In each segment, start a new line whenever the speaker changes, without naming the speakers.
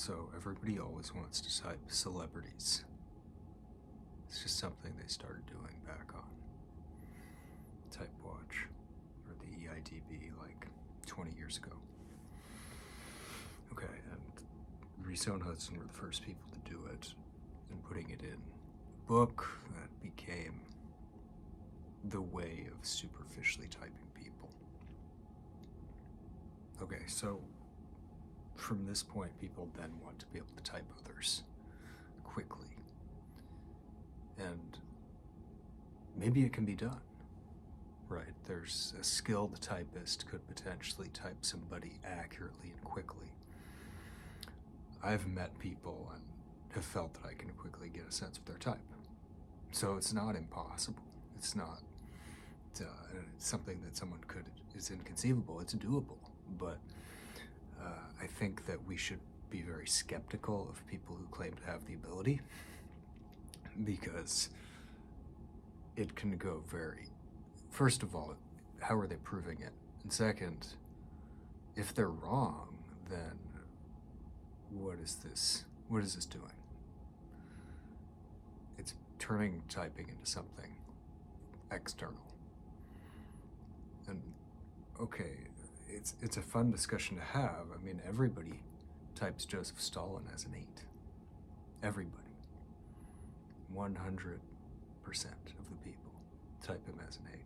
So everybody always wants to type celebrities. It's just something they started doing back on TypeWatch or the EIDB like 20 years ago. Okay, and Reese and Hudson were the first people to do it, and putting it in a book that became the way of superficially typing people. Okay, so from this point, people then want to be able to type others quickly. And maybe it can be done, right? There's a skilled typist could potentially type somebody accurately and quickly. I've met people and have felt that I can quickly get a sense of their type. So it's not impossible. It's not something that someone is inconceivable. It's doable. But I think that we should be very skeptical of people who claim to have the ability, because it can go first of all, how are they proving it? And second, if they're wrong, then what is this doing? It's turning typing into something external. And okay, it's a fun discussion to have. I mean, everybody types Joseph Stalin as an 8. Everybody. 100% of the people type him as an 8.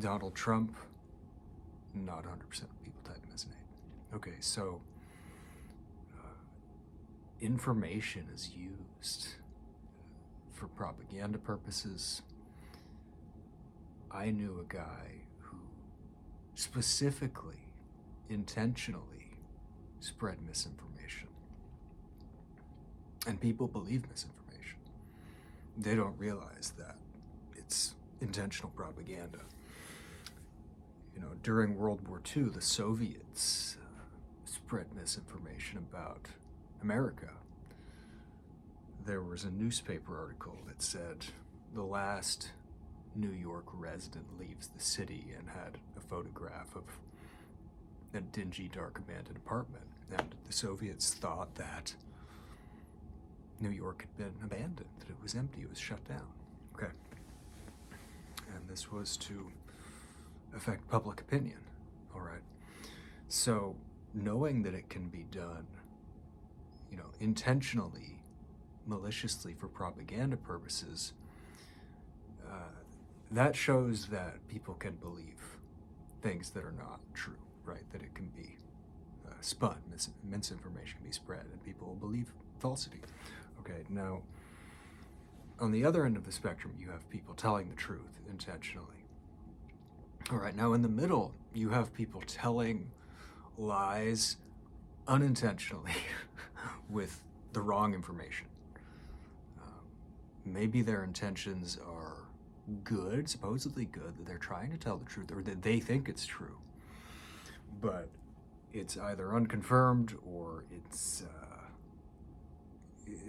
Donald Trump, not 100% of people type him as an 8. Okay, so information is used for propaganda purposes. I knew a guy who specifically, intentionally spread misinformation. And people believe misinformation. They don't realize that it's intentional propaganda. You know, during World War II, the Soviets spread misinformation about America. There was a newspaper article that said the last New York resident leaves the city and had a photograph of a dingy, dark, abandoned apartment. And the Soviets thought that New York had been abandoned, that it was empty, it was shut down. Okay. And this was to affect public opinion. All right. So knowing that it can be done, intentionally, maliciously for propaganda purposes, that shows that people can believe things that are not true, right? That it can be spun, misinformation can be spread, and people will believe falsity. Okay, now, on the other end of the spectrum, you have people telling the truth intentionally. All right, now in the middle, you have people telling lies unintentionally with the wrong information. Maybe their intentions are good, supposedly good, that they're trying to tell the truth, or that they think it's true. But it's either unconfirmed, or it's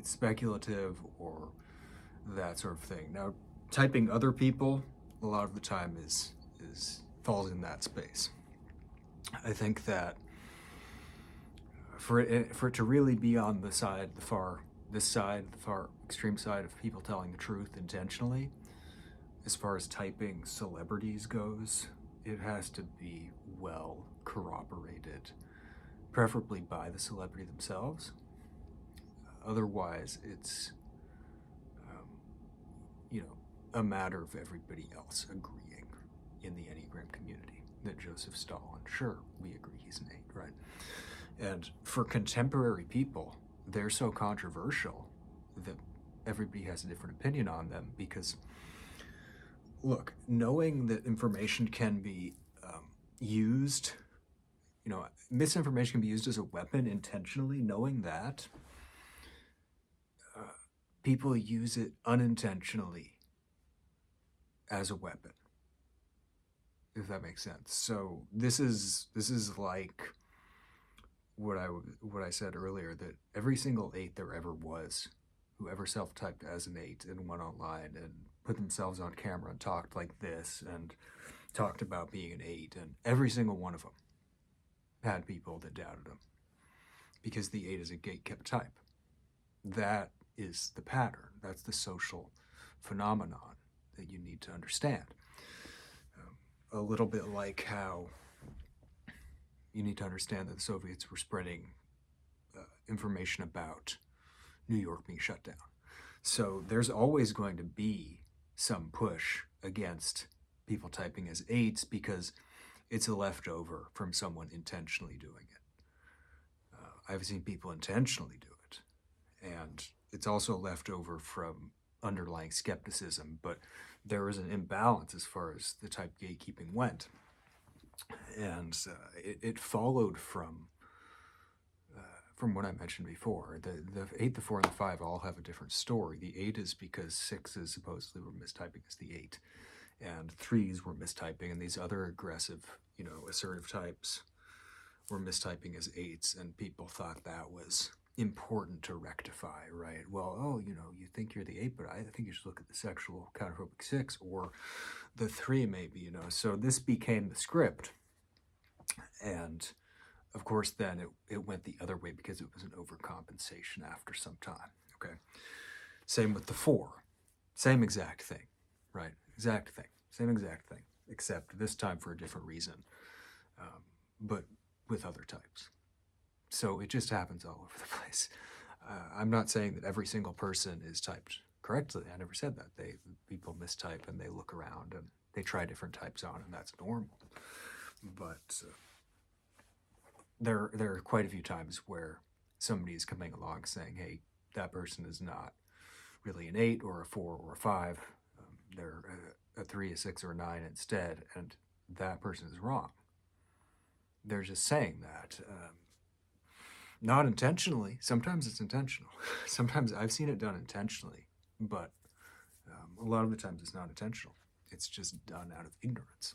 speculative, or that sort of thing. Now, typing other people, a lot of the time falls in that space. I think that for it to really be on the far extreme side of people telling the truth intentionally, as far as typing celebrities goes, it has to be well corroborated, preferably by the celebrity themselves. Otherwise, it's a matter of everybody else agreeing in the Enneagram community that Joseph Stalin, sure, we agree he's an 8, right? And for contemporary people, they're so controversial that everybody has a different opinion on them, because, look, knowing that information can be used, misinformation can be used as a weapon intentionally, knowing that, people use it unintentionally as a weapon, if that makes sense. So this is like what I said earlier, that every single 8 there ever was, whoever self-typed as an 8 and went online and put themselves on camera and talked like this and talked about being an 8, and every single one of them had people that doubted them. because the 8 is a gate-kept type. That is the pattern. That's the social phenomenon that you need to understand. A little bit like how you need to understand that the Soviets were spreading information about New York being shut down. So there's always going to be some push against people typing as 8s because it's a leftover from someone intentionally doing it. I've seen people intentionally do it, and it's also left over from underlying skepticism, but there was an imbalance as far as the type gatekeeping went. And it followed from what I mentioned before. The 8, the 4, and the 5 all have a different story. The 8 is because 6s supposedly were mistyping as the 8, and 3s were mistyping, and these other aggressive, assertive types were mistyping as 8s, and people thought that was important to rectify, right? Well, you think you're the 8, but I think you should look at the sexual counterphobic 6, or the 3 maybe, So this became the script, and of course then it went the other way because it was an overcompensation after some time, okay? Same with the 4. Same exact thing, right? Exact thing. Same exact thing, except this time for a different reason, but with other types. So it just happens all over the place. I'm not saying that every single person is typed correctly. I never said that. People mistype and they look around and they try different types on, and that's normal. But there are quite a few times where somebody is coming along saying, hey, that person is not really an 8 or a 4 or a 5. They're a 3, a 6, or a 9 instead, and that person is wrong. They're just saying that. Not intentionally. Sometimes it's intentional. Sometimes I've seen it done intentionally, but a lot of the times it's not intentional. It's just done out of ignorance.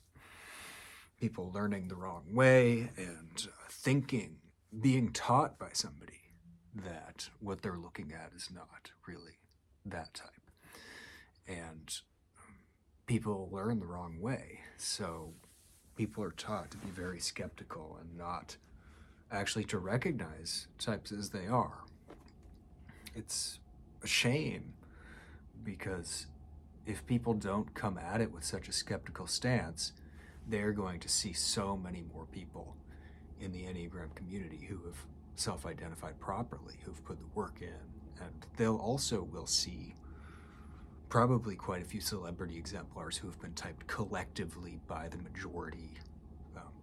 People learning the wrong way and thinking, being taught by somebody that what they're looking at is not really that type. And people learn the wrong way. So people are taught to be very skeptical and not actually to recognize types as they are. It's a shame, because if people don't come at it with such a skeptical stance, they're going to see so many more people in the Enneagram community who have self-identified properly, who've put the work in, and they'll also will see probably quite a few celebrity exemplars who have been typed collectively by the majority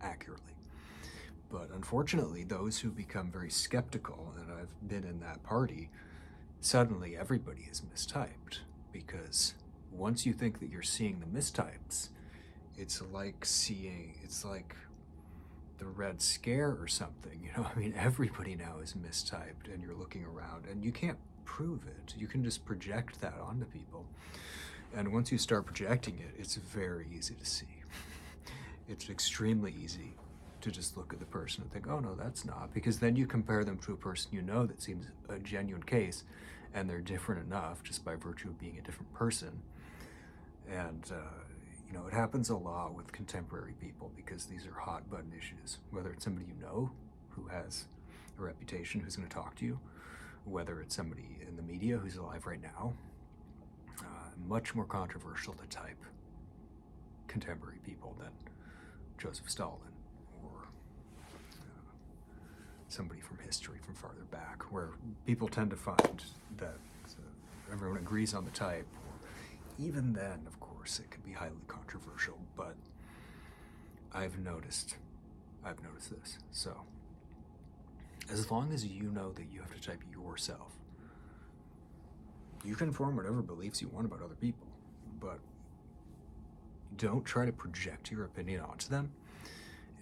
accurately. But unfortunately, those who become very skeptical, and I've been in that party, suddenly everybody is mistyped, because once you think that you're seeing the mistypes, it's like the Red Scare or something, everybody now is mistyped, and you're looking around, and you can't prove it. You can just project that onto people. And once you start projecting it, it's very easy to see. It's extremely easy to just look at the person and think, oh no, that's not, because then you compare them to a person that seems a genuine case, and they're different enough just by virtue of being a different person. And it happens a lot with contemporary people, because these are hot button issues, whether it's somebody who has a reputation, who's going to talk to you, whether it's somebody in the media who's alive right now. Much more controversial to type contemporary people than Joseph Stalin, or somebody from history from farther back, where people tend to find that everyone agrees on the type. Even then, of course, it could be highly controversial, but I've noticed this. So as long as you know that you have to type yourself, you can form whatever beliefs you want about other people, but don't try to project your opinion onto them.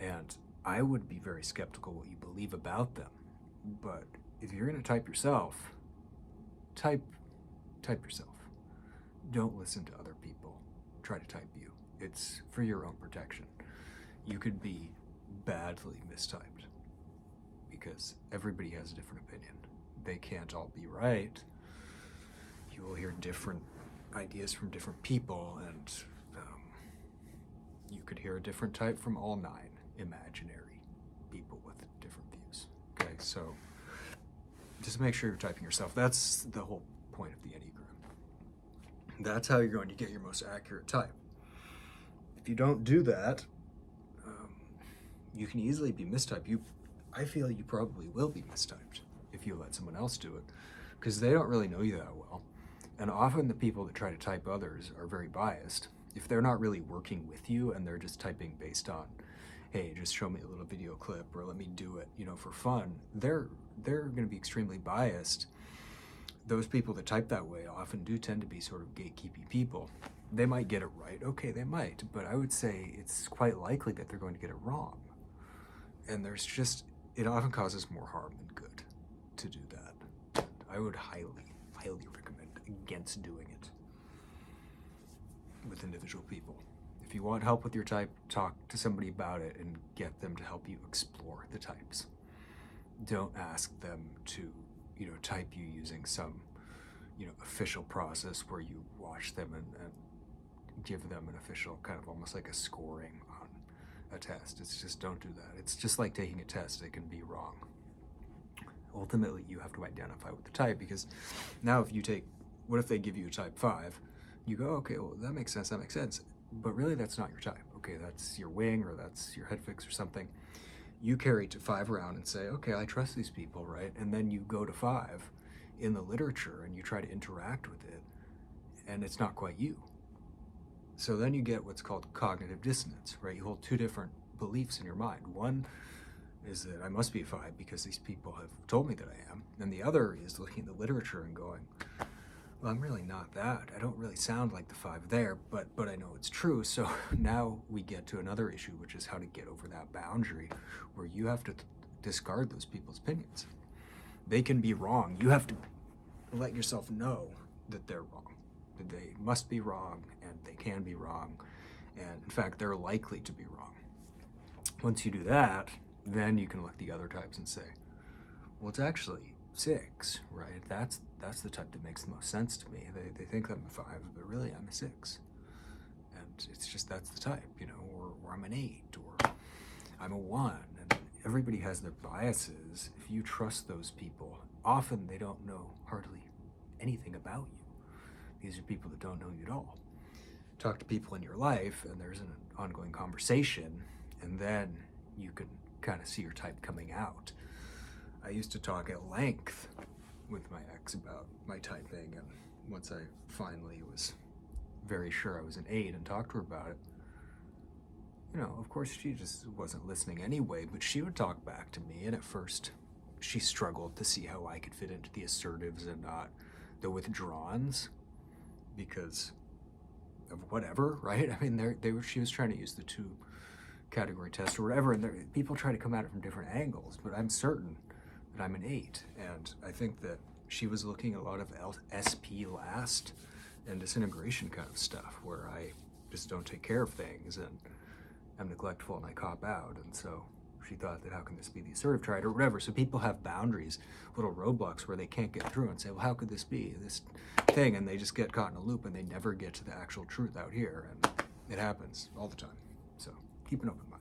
And I would be very skeptical what you believe about them. But if you're going to type yourself, type yourself. Don't listen to other people try to type you. It's for your own protection. You could be badly mistyped, because everybody has a different opinion. They can't all be right. You will hear different ideas from different people, and you could hear a different type from all 9 imaginary people with different views. Okay, so just make sure you're typing yourself. That's the whole point of the Enneagram. That's how you're going to get your most accurate type. If you don't do that, you can easily be mistyped. I feel you probably will be mistyped if you let someone else do it, because they don't really know you that well. And often the people that try to type others are very biased. If they're not really working with you and they're just typing based on, hey, just show me a little video clip or let me do it, for fun, they're going to be extremely biased. Those people that type that way often do tend to be sort of gatekeeping people. They might get it right. Okay, they might, but I would say it's quite likely that they're going to get it wrong. And it often causes more harm than good to do that. I would highly, highly recommend against doing it with individual people. If you want help with your type, talk to somebody about it and get them to help you explore the types. Don't ask them to, type you using some, official process where you watch them and give them an official kind of almost like a scoring on a test. It's just, don't do that. It's just like taking a test. It can be wrong. Ultimately, you have to identify with the type, because now what if they give you a type 5? You go, okay, well, that makes sense. But really, that's not your type. Okay, that's your wing, or that's your head fix or something. You carry to 5 around and say, okay, I trust these people, right? And then you go to 5 in the literature and you try to interact with it, and it's not quite you. So then you get what's called cognitive dissonance, right? You hold 2 different beliefs in your mind. One is that I must be a 5 because these people have told me that I am. And the other is looking at the literature and going, well, I'm really not that. I don't really sound like the 5 there, but I know it's true. So now we get to another issue, which is how to get over that boundary where you have to discard those people's opinions. They can be wrong. You have to let yourself know that they're wrong, that they must be wrong, and they can be wrong. And in fact, they're likely to be wrong. Once you do that, then you can look at the other types and say, well, it's actually 6, right? That's the type that makes the most sense to me. They think I'm a 5, but really I'm a 6. And it's just, that's the type, or I'm an 8, or I'm a 1. And everybody has their biases. If you trust those people, often they don't know hardly anything about you. These are people that don't know you at all. Talk to people in your life, and there's an ongoing conversation, and then you can kind of see your type coming out. I used to talk at length with my ex about my typing, and once I finally was very sure I was an 8 and talked to her about it, of course she just wasn't listening anyway, but she would talk back to me, and at first she struggled to see how I could fit into the assertives and not the withdrawns because of whatever, right? I mean, she was trying to use the 2 category test or whatever, and people try to come at it from different angles, but I'm certain that I'm an 8, and I think that she was looking at a lot of SP last and disintegration kind of stuff where I just don't take care of things and I'm neglectful and I cop out, and so she thought that how can this be the assertive trait or whatever. So people have boundaries, little roadblocks where they can't get through and say, well, how could this be this thing, and they just get caught in a loop and they never get to the actual truth out here, and it happens all the time. So keep an open mind.